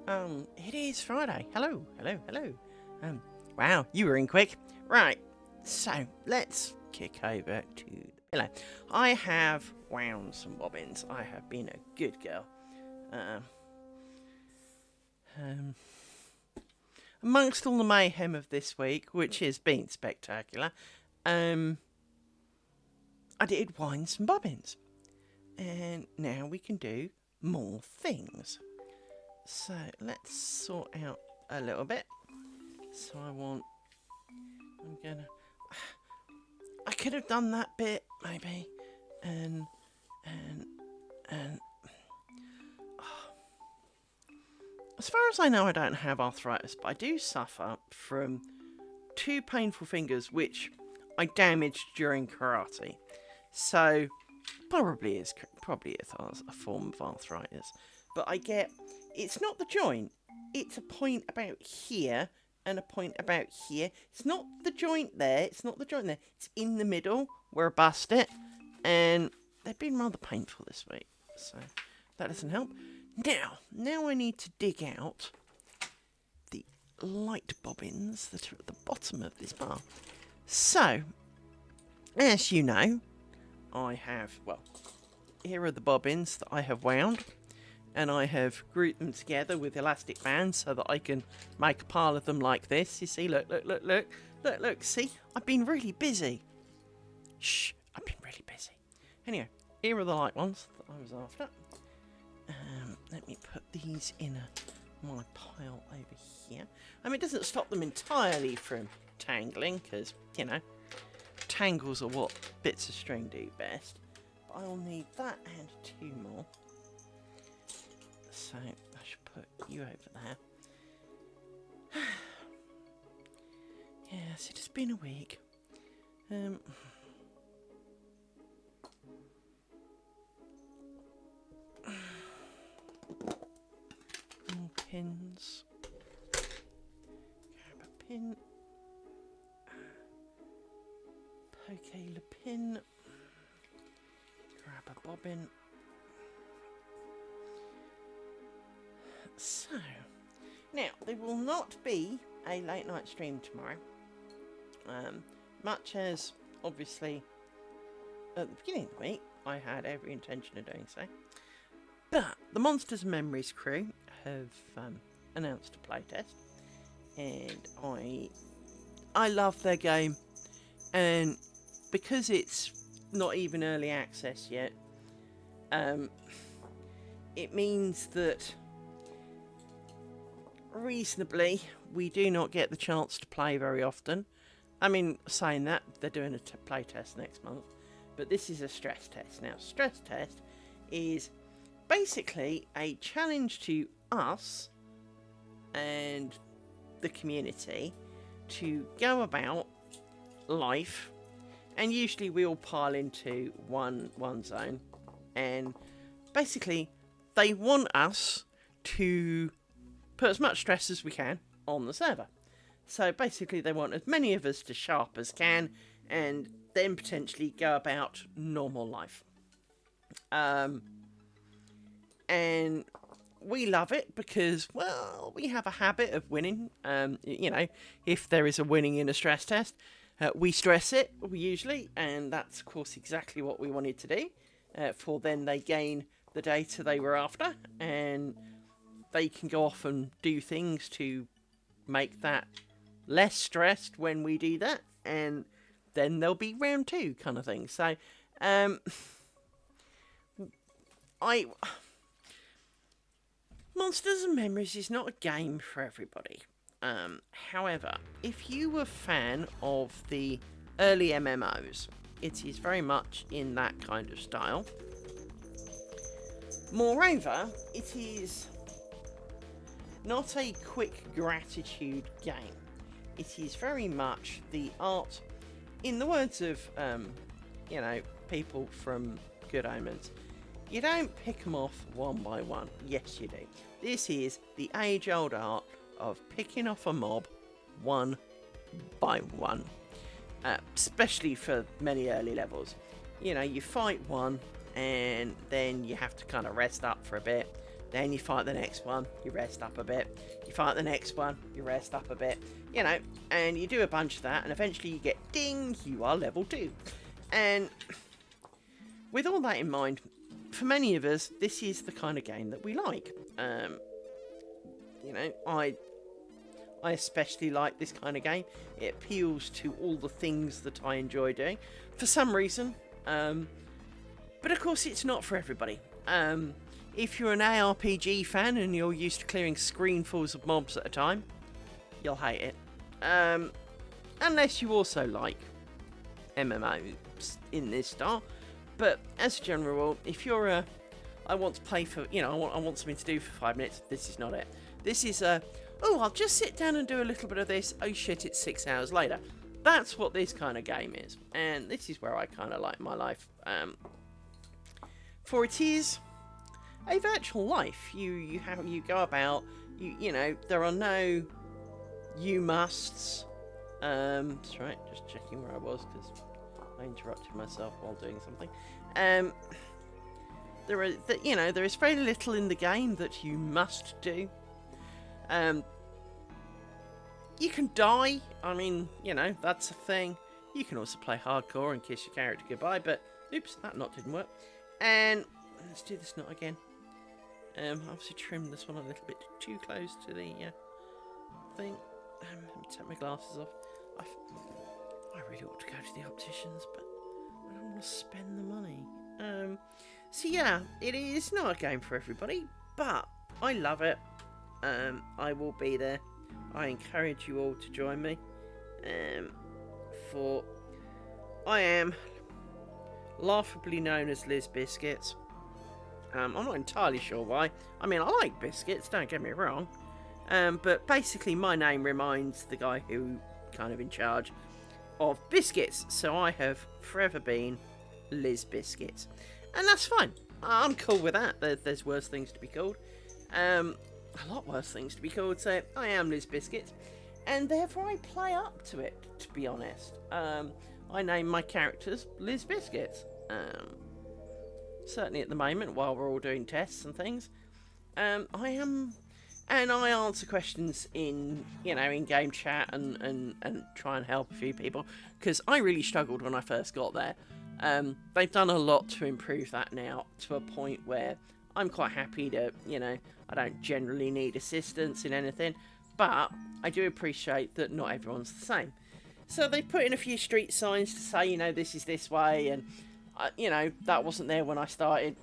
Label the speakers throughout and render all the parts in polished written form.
Speaker 1: It is Friday. Hello, hello, hello. Wow, you were in quick. Right, so let's kick over to the pillow. I have wound some bobbins. I have been a good girl. Amongst all the mayhem of this week, which has been spectacular, I did wind some bobbins. And now we can do more things. So let's sort out a little bit. So I could have done that bit maybe, and as far as I know, I don't have arthritis, but I do suffer from two painful fingers which I damaged during karate. So probably is a form of arthritis. But it's not the joint. It's a point about here and a point about here. It's not the joint there. It's in the middle where I bust it. And they've been rather painful this week. So that doesn't help. Now I need to dig out the light bobbins that are at the bottom of this bar. So, as you know, here are the bobbins that I have wound, and I have grouped them together with elastic bands so that I can make a pile of them like this. You see, look, see, I've been really busy. I've been really busy. Anyway, here are the light ones that I was after. Let me put these in my pile over here. I mean, it doesn't stop them entirely from tangling, because, tangles are what bits of string do best. But I'll need that and two more. So I should put you over there. Yes, it has been a week. More pins. Grab a pin. Poke le pin. Grab a bobbin. So, now there will not be a late night stream tomorrow. Much as obviously at the beginning of the week I had every intention of doing so. But the Monsters and Memories crew have announced a playtest, and I love their game, and because it's not even early access yet, it means that reasonably we do not get the chance to play very often. I mean, saying that, they're doing a playtest next month, but this is a stress test. Now, stress test is basically a challenge to us and the community to go about life, and usually we all pile into one zone, and basically they want us to put as much stress as we can on the server. So basically they want as many of us to show up as can, and then potentially go about normal life. And we love it because, well, we have a habit of winning. If there is a winning in a stress test, we stress it, usually, and that's, of course, exactly what we wanted to do. For then they gain the data they were after, and they can go off and do things to make that less stressed when we do that, and then there'll be round two kind of thing. So, Monsters and Memories is not a game for everybody. However, if you were a fan of the early MMOs, it is very much in that kind of style. Moreover, it is not a quick gratitude game. It is very much the art, in the words of, people from Good Omens, you don't pick them off one by one. Yes, you do. This is the age-old art of picking off a mob one by one. Especially for many early levels. You fight one, and then you have to kind of rest up for a bit Then you fight the next one, you rest up a bit. You fight the next one, you rest up a bit. You know, and you do a bunch of that, and eventually you get ding, you are level 2. And with all that in mind, for many of us, this is the kind of game that we like. You know, I especially like this kind of game. It appeals to all the things that I enjoy doing for some reason. But of course, it's not for everybody. If you're an ARPG fan and you're used to clearing screenfuls of mobs at a time, you'll hate it. Unless you also like MMOs in this style. But as a general rule, if you're I want to play for, you know, I want something to do for 5 minutes, this is not it. This is oh, I'll just sit down and do a little bit of this. Oh shit, it's 6 hours later. That's what this kind of game is. And this is where I kind of like my life. For it is a virtual life. You go about, you know, there are no you musts. That's right, just checking where I was because I interrupted myself while doing something. There is very little in the game that you must do. You can die. I mean, you know, that's a thing. You can also play hardcore and kiss your character goodbye, but oops, that knot didn't work. And let's do this knot again. Obviously trimmed this one a little bit too close to the thing. Let me take my glasses off. I really ought to go to the opticians, but I don't want to spend the money. So yeah, it is not a game for everybody, but I love it. I will be there. I encourage you all to join me. For I am laughably known as Liz Biscuits. I'm not entirely sure why. I mean, I like biscuits, don't get me wrong. But basically my name reminds the guy who kind of in charge of biscuits. So I have forever been Liz Biscuits. And that's fine. I'm cool with that. There's worse things to be called. A lot worse things to be called. So I am Liz Biscuits. And therefore I play up to it, to be honest. I name my characters Liz Biscuits. Certainly at the moment, while we're all doing tests and things. I am... And I answer questions in, you know, in game chat and try and help a few people. Because I really struggled when I first got there. They've done a lot to improve that now to a point where I'm quite happy to, you know, I don't generally need assistance in anything. But I do appreciate that not everyone's the same. So they put in a few street signs to say, you know, this is this way. And, you know, that wasn't there when I started,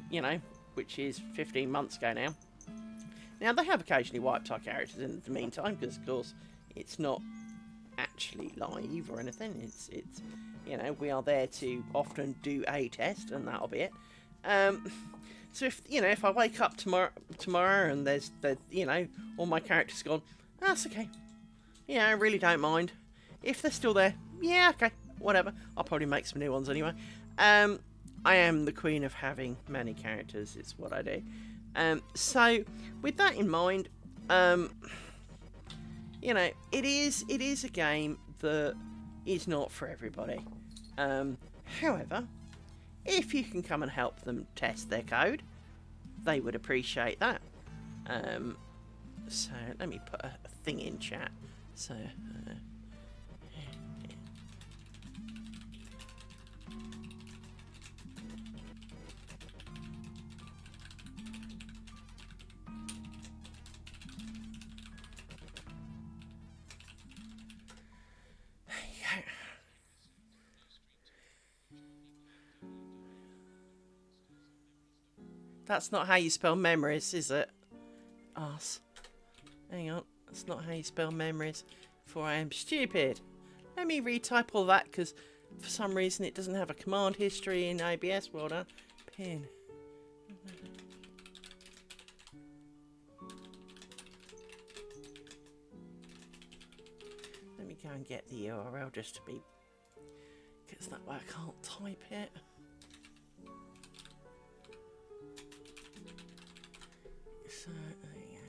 Speaker 1: you know, which is 15 months ago now. Now, they have occasionally wiped our characters in the meantime, because, of course, it's not actually live or anything. It's you know, we are there to often do a test, and that'll be it. So, if I wake up tomorrow and there's, you know, all my characters gone, that's okay. Yeah, I really don't mind. If they're still there, yeah, okay, whatever. I'll probably make some new ones anyway. I am the queen of having many characters. It's what I do. So, with that in mind, you know, it is a game that is not for everybody. However, if you can come and help them test their code, they would appreciate that. So, let me put a thing in chat. So, that's not how you spell memories, is it? Arse. Hang on. That's not how you spell memories. For I am stupid. Let me retype all that, because for some reason it doesn't have a command history in ABS. Well done. Pin. Let me go and get the URL just to be... because that way I can't type it. So, there you go.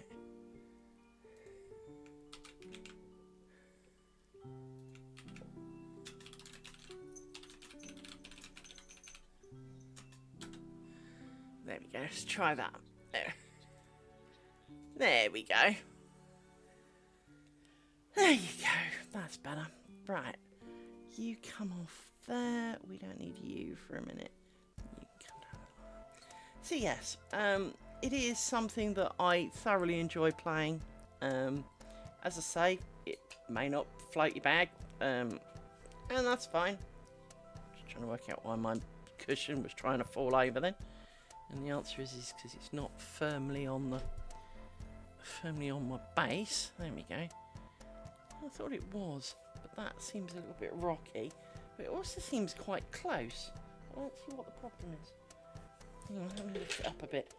Speaker 1: There we go, let's try that. There. There we go. There you go. That's better. Right. You come off there. We don't need you for a minute. You can come down. So yes, it is something that I thoroughly enjoy playing. As I say, it may not float your bag, and that's fine. Just trying to work out why my cushion was trying to fall over then, and the answer is because it's not firmly on my base. There we go. I thought it was, but that seems a little bit rocky. But it also seems quite close. I don't see what the problem is. Hang on, let me lift it up a bit.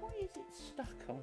Speaker 1: What is it stuck on?